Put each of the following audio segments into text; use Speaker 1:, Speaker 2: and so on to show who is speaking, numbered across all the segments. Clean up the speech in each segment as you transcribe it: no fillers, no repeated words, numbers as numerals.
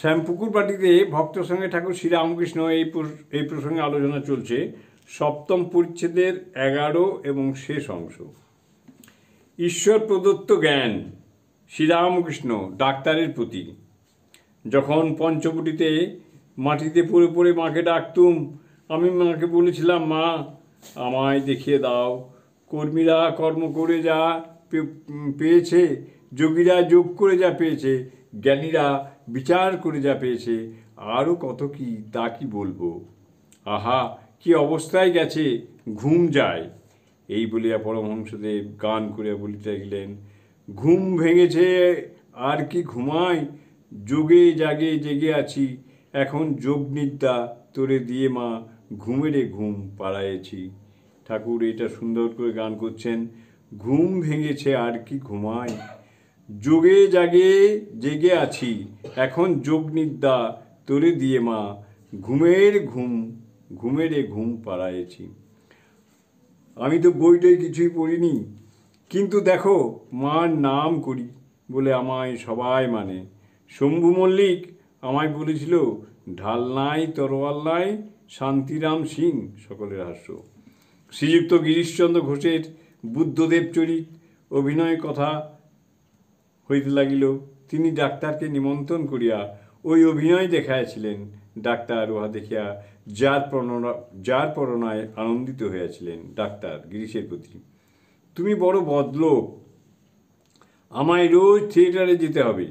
Speaker 1: শ্যামপুকুর পার্টিতে ভক্ত সঙ্গে ঠাকুর শ্রীরামকৃষ্ণ এই প্রসঙ্গে আলোচনা চলছে। সপ্তম পরিচ্ছেদের 11 এবং শেষ অংশ। ঈশ্বর প্রদত্ত জ্ঞান শ্রীরামকৃষ্ণ ডাক্তারের প্রতি। যখন পঞ্চবটিতে মাটিতে পড়ে পড়ে মাকে ডাকতুম, আমি মাকে বলেছিলাম, মা আমায় দেখিয়ে দাও। কর্মীরা কর্ম করে যা পেয়েছে, যোগীরা যোগ করে যা পেয়েছে, জ্ঞানীরা বিচার করে যা পেয়েছে, আরও কত কি তা কি বলবো। আহা, কি অবস্থায় গেছে, ঘুম যায়। এই বলিয়া পরমহংসদেব গান করিয়া বলিতে গেলেন, ঘুম ভেঙেছে আর কি ঘুমাই, যোগে জাগে জেগে আছি, এখন যোগ নিদ্রা তোরে দিয়ে মা, ঘুমেরে ঘুম পাড়ায়েছি। ঠাকুর এটা সুন্দর করে গান করছেন। ঘুম ভেঙেছে আর কি ঘুমাই, যোগে জাগে জেগে আছি, এখন যোগ নিদ্রা তোরে দিয়ে মা, ঘুমেরে ঘুম পাড়ায়েছি। আমি তো বইটাই কিছুই পড়িনি, কিন্তু দেখো মার নাম করি বলে আমায় সবাই মানে। শম্ভু মল্লিক আমায় বলেছিল, ঢাল নাই তরোয়াল নাই, শান্তিরাম সিং। সকলের হাস্য। শ্রীযুক্ত গিরিশচন্দ্র ঘোষের বুদ্ধদেব চরিত অভিনয় কথা হইতে লাগিল। তিনি ডাক্তারকে নিমন্ত্রণ করিয়া ওই অভিনয় দেখাইয়াছিলেন। ডাক্তার উহা দেখিয়া যার পরনায় আনন্দিত হইয়াছিলেন। ডাক্তার গিরিশের প্রতি, তুমি বড় বদলোক, আমায় রোজ থিয়েটারে যেতে হবে।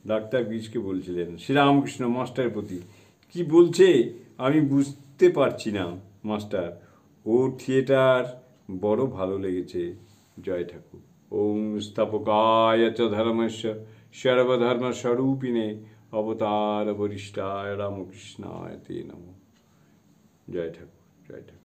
Speaker 1: ডাক্তার গিরিশকে বলছিলেন। শ্রীরামকৃষ্ণ মাস্টারের প্রতি, কি বলছে আমি বুঝতে পারছি না মাস্টার, ওর থিয়েটার বড় ভালো লেগেছে। জয় ঠাকুর। ওং স্থাপকায় চ ধর্মস্য সর্বধর্মস্বরূপিণে অবতার বরিষ্ঠায় রামকৃষ্ণায় তে নমঃ। জয় ঠাকুর, জয় ঠাকুর।